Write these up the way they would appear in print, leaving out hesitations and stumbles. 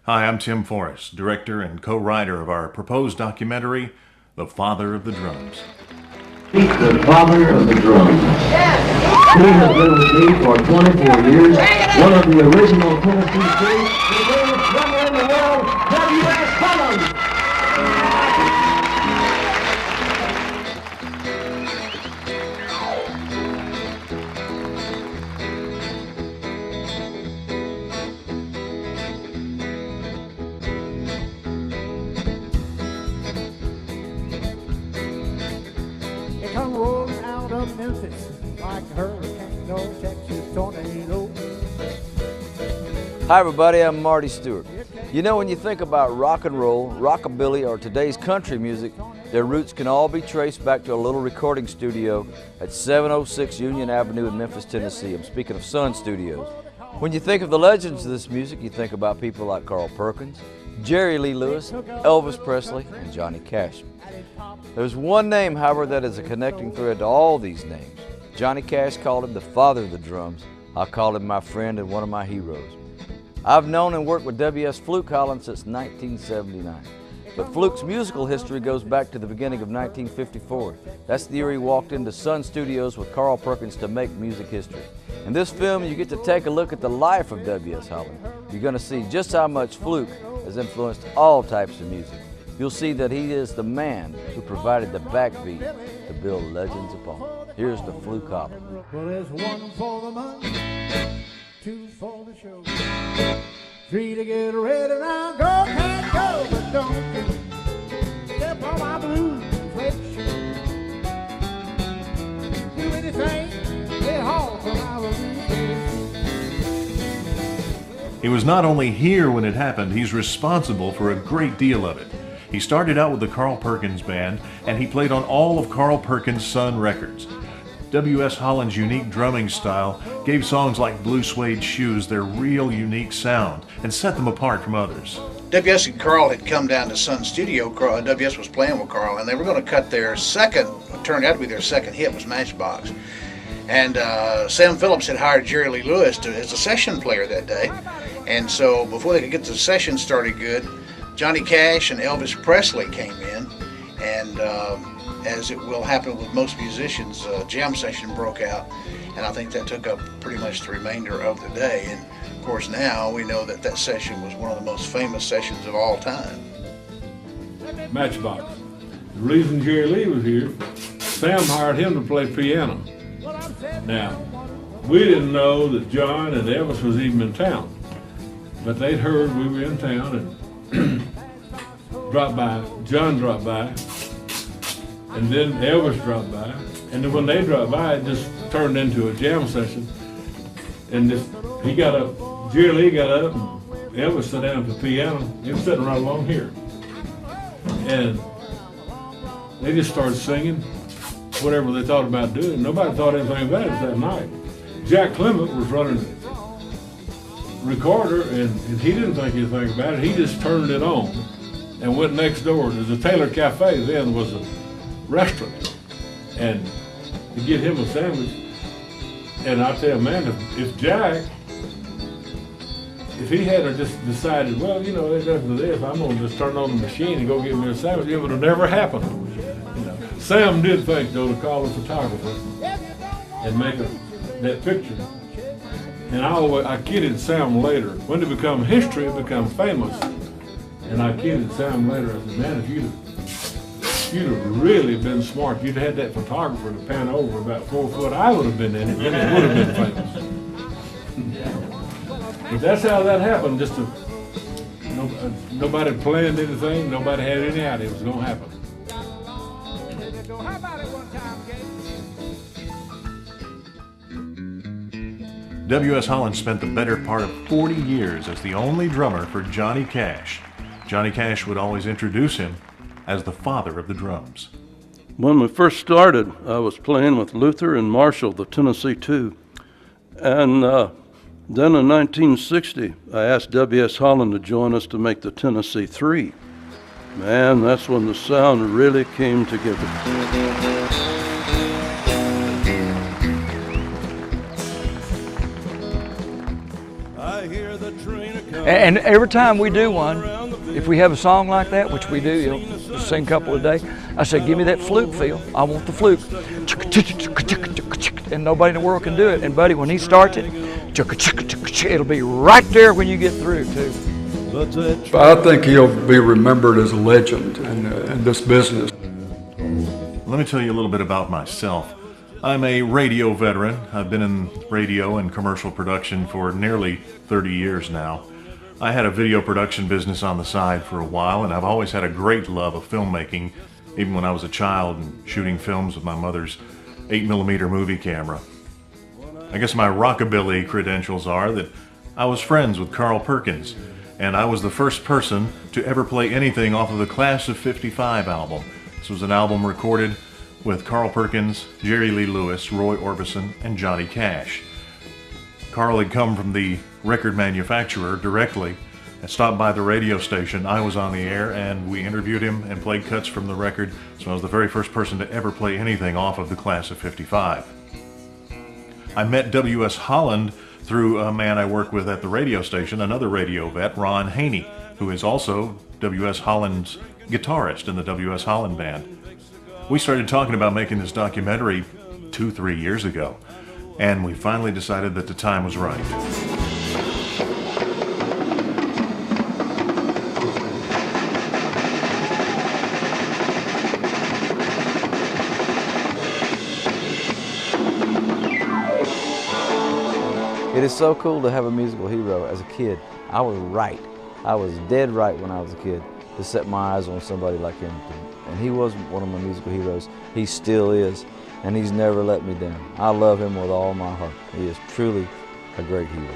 Hi, I'm Tim Forrest, director and co-writer of our proposed documentary, The Father of the Drums. He's the father of the drums. He has been with me for 24 years, one of the original Tennessee Three, the greatest drummer in the world, W.S. Holland. It come rolling out of Memphis like a hurricane or Texas tornado. Hi everybody, I'm Marty Stewart. You know, when you think about rock and roll, rockabilly, or today's country music, their roots can all be traced back to a little recording studio at 706 Union Avenue in Memphis, Tennessee. I'm speaking of Sun Studios. When you think of the legends of this music, you think about people like Carl Perkins, Jerry Lee Lewis, Elvis Presley, and Johnny Cash. There's one name, however, that is a connecting thread to all these names. Johnny Cash called him the father of the drums. I call him my friend and one of my heroes. I've known and worked with W.S. Fluke Holland since 1979. But Fluke's musical history goes back to the beginning of 1954. That's the year he walked into Sun Studios with Carl Perkins to make music history. In this film, you get to take a look at the life of W.S. Holland. You're going to see just how much Fluke has influenced all types of music. You'll see that he is the man who provided the backbeat to build legends upon. Here's the Fluke Holland. Well, there's one for the money, two for the show, three to get ready now. Go, can't go, but don't you step on my blues, let's do anything, get home from our He was not only here when it happened, he's responsible for a great deal of it. He started out with the Carl Perkins Band, and he played on all of Carl Perkins' Sun records. W.S. Holland's unique drumming style gave songs like Blue Suede Shoes their real unique sound and set them apart from others. W.S. and Carl had come down to Sun Studio. W.S. was playing with Carl, and they were going to cut their second, what turned out to be their second hit, was Matchbox. And Sam Phillips had hired Jerry Lee Lewis as a session player that day. And so before they could get the session started good, Johnny Cash and Elvis Presley came in, and as it will happen with most musicians, a jam session broke out, and I think that took up pretty much the remainder of the day. And of course now we know that that session was one of the most famous sessions of all time. Matchbox. The reason Jerry Lee was here, Sam hired him to play piano. Now, we didn't know that John and Elvis was even in town, but they'd heard we were in town and dropped by. John dropped by, and then Elvis dropped by, and then when they dropped by, it just turned into a jam session. And he got up, Jerry Lee got up, and Elvis sat down at the piano. He was sitting right along here, and they just started singing whatever they thought about doing. Nobody thought anything about it that night. Jack Clement was running the recorder, and he didn't think anything about it. He just turned it on and went next door. There's a Taylor Cafe then was a restaurant, and to get him a sandwich. And I tell you, man, if Jack, if he had just decided, well, you know, after this, I'm gonna just turn on the machine and go get me a sandwich, it would have never happened. You know, Sam did think though to call a photographer and make that picture. And I kidded Sam later. When it become history, it becomes famous. And I kidded Sam later. I said, man, if you'd have really been smart, you'd had that photographer to pan over about 4 foot, I would have been in it, and it would have been famous. But that's how that happened. Nobody planned anything. Nobody had any idea it was going to happen. W.S. Holland spent the better part of 40 years as the only drummer for Johnny Cash. Johnny Cash would always introduce him as the father of the drums. When we first started, I was playing with Luther and Marshall, the Tennessee Two. And then in 1960, I asked W.S. Holland to join us to make the Tennessee Three. Man, that's when the sound really came together. I hear the train a And every time we do one, if we have a song like that, which we do, just sing a couple a day, I say, give me that fluke feel. I want the fluke. And nobody in the world can do it. And Buddy, when he starts it, it'll be right there when you get through too. I think he'll be remembered as a legend in this business. Let me tell you a little bit about myself. I'm a radio veteran. I've been in radio and commercial production for nearly 30 years now. I had a video production business on the side for a while, and I've always had a great love of filmmaking, even when I was a child and shooting films with my mother's 8mm movie camera. I guess my rockabilly credentials are that I was friends with Carl Perkins, and I was the first person to ever play anything off of the Class of '55 album. This was an album recorded with Carl Perkins, Jerry Lee Lewis, Roy Orbison, and Johnny Cash. Carl had come from the record manufacturer directly and stopped by the radio station. I was on the air, and we interviewed him and played cuts from the record, so I was the very first person to ever play anything off of the Class of '55. I met W.S. Holland through a man I work with at the radio station, another radio vet, Ron Haney, who is also W.S. Holland's guitarist in the W.S. Holland Band. We started talking about making this documentary 2-3 years ago, and we finally decided that the time was right. It is so cool to have a musical hero. As a kid, I was right. I was dead right when I was a kid to set my eyes on somebody like him. And he was one of my musical heroes. He still is, and he's never let me down. I love him with all my heart. He is truly a great hero.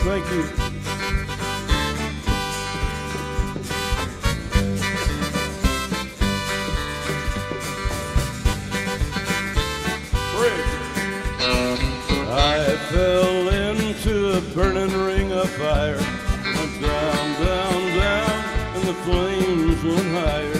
Thank you. I fell into a burning ring of fire, went down, down, down, and the flames went higher.